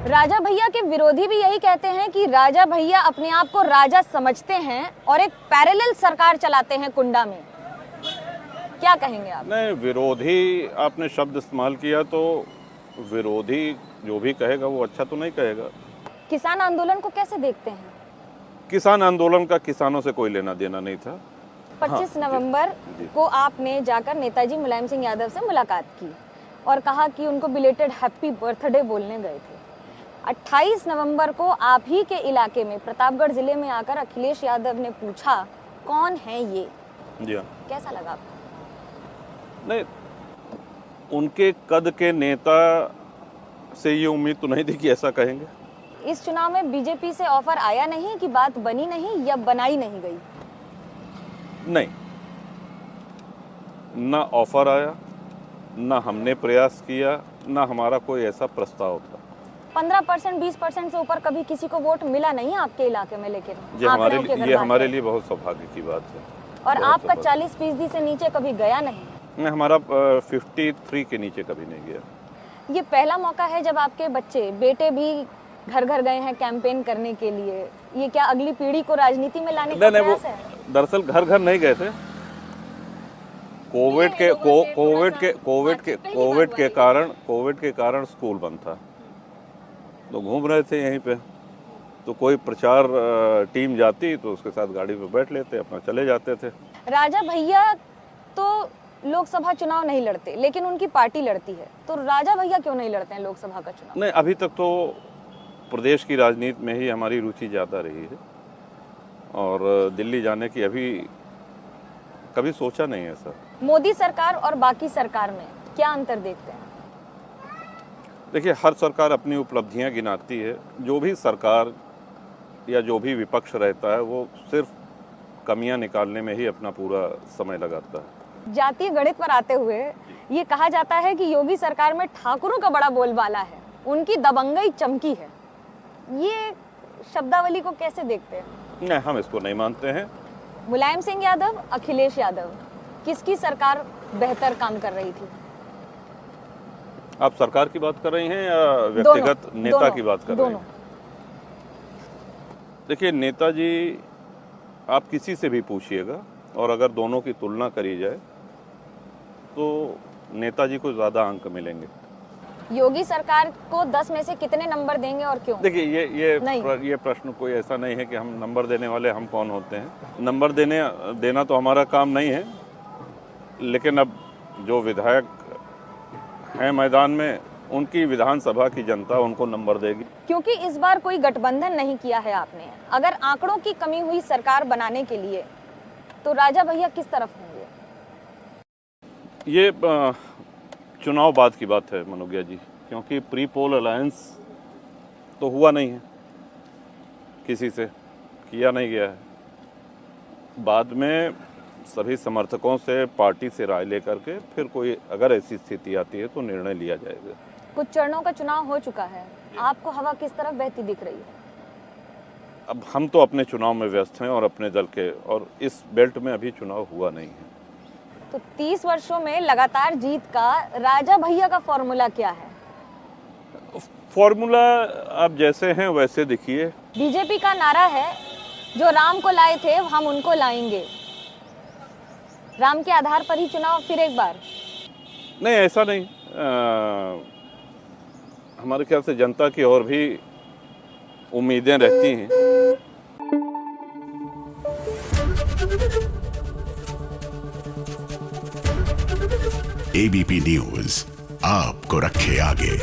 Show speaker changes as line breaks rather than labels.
राजा भैया के विरोधी भी यही कहते हैं कि राजा भैया अपने आप को राजा समझते हैं और एक पैरेलल सरकार चलाते हैं कुंडा में। क्या कहेंगे आप?
नहीं, विरोधी आपने शब्द इस्तेमाल किया तो विरोधी जो भी कहेगा वो अच्छा तो नहीं कहेगा।
किसान आंदोलन को कैसे देखते हैं?
किसान आंदोलन का किसानों से कोई लेना देना नहीं था।
25 नवंबर को आपने जाकर नेताजी मुलायम सिंह यादव से मुलाकात की और कहा कि उनको बिलेटेड हैप्पी बर्थडे बोलने गए थे। 28 नवंबर को आप ही के इलाके में प्रतापगढ़ जिले में आकर अखिलेश यादव ने पूछा कौन है ये?
जी हाँ।
कैसा लगा आपको?
नहीं, उनके कद के नेता से ये उम्मीद तो नहीं थी कि ऐसा कहेंगे।
इस चुनाव में बीजेपी से ऑफर आया नहीं कि बात बनी नहीं या बनाई नहीं गई?
नहीं, ना ऑफर आया, ना हमने प्रयास किया, ना हमारा कोई ऐसा प्रस्ताव था।
15% 20% से ऊपर कभी किसी को वोट मिला नहीं आपके इलाके में, लेकिन
ये हमारे लिए बहुत सौभाग्य की बात है।
और आपका 40% से नीचे कभी गया नहीं?
हमारा 53 के नीचे कभी नहीं गया।
ये पहला मौका है जब आपके बच्चे बेटे भी घर घर गए हैं कैंपेन करने के लिए। ये क्या अगली पीढ़ी को राजनीति में लाने का प्रयास है?
दरअसल घर घर नहीं गए थे। कोविड के कारण स्कूल बंद था, तो घूम रहे थे यहीं पे। तो कोई प्रचार टीम जाती तो उसके साथ गाड़ी पे बैठ लेते, अपना चले जाते थे।
राजा भैया तो लोकसभा चुनाव नहीं लड़ते, लेकिन उनकी पार्टी लड़ती है, तो राजा भैया क्यों नहीं लड़ते हैं लोकसभा का चुनाव?
नहीं, अभी तक तो प्रदेश की राजनीति में ही हमारी रुचि ज़्यादा रही है और दिल्ली जाने की अभी कभी सोचा नहीं है सर।
मोदी सरकार और बाकी सरकार में क्या अंतर देखते हैं?
देखिए, हर सरकार अपनी उपलब्धियां गिनाती है। जो भी सरकार या जो भी विपक्ष रहता है वो सिर्फ कमियां निकालने में ही अपना पूरा समय लगाता है।
जातीय गणित पर आते हुए ये कहा जाता है कि योगी सरकार में ठाकुरों का बड़ा बोलबाला है, उनकी दबंगई चमकी है। ये शब्दावली को कैसे देखते हैं?
नहीं, हम इसको नहीं मानते हैं।
मुलायम सिंह यादव, अखिलेश यादव, किसकी सरकार बेहतर काम कर रही थी?
आप सरकार की बात कर रही हैं या व्यक्तिगत नेता की बात कर रही हैं? देखिए, नेताजी आप किसी से भी पूछिएगा और अगर दोनों की तुलना करी जाए तो नेताजी को ज़्यादा अंक मिलेंगे।
योगी सरकार को 10 में से कितने नंबर देंगे और क्यों?
देखिए, ये प्रश्न कोई ऐसा नहीं है कि हम नंबर देने वाले हम कौन होते हैं। नंबर देना तो हमारा काम नहीं है, लेकिन अब जो विधायक हैं मैदान में, उनकी विधानसभा की जनता उनको नंबर देगी। क्योंकि
इस बार कोई गठबंधन नहीं किया है आपने। अगर आंकड़ों की कमी हुई सरकार बनाने के लिए तो राजा भैया किस तरफ होंगे?
ये चुनाव बाद की बात है मनोज्ञा जी, क्योंकि प्री पोल अलायंस तो हुआ नहीं है, किसी से किया नहीं गया है। बाद में सभी समर्थकों से, पार्टी से राय लेकर के फिर कोई अगर ऐसी स्थिति आती है तो निर्णय लिया जाएगा।
कुछ चरणों का चुनाव हो चुका है, आपको हवा किस तरफ बहती दिख रही है?
अब हम तो अपने चुनाव में व्यस्त हैं और अपने दल के, और इस बेल्ट में अभी चुनाव हुआ नहीं है।
तो 30 वर्षों में लगातार जीत का राजा भैया का फॉर्मूला क्या है?
फॉर्मूला आप जैसे हैं वैसे दिखिए।
बीजेपी का नारा है, जो राम को लाए थे हम उनको लाएंगे। राम के आधार पर ही चुनाव फिर एक बार?
नहीं, ऐसा नहीं। हमारे ख्याल से जनता की और भी उम्मीदें रहती हैं।
एबीपी न्यूज आपको रखे आगे।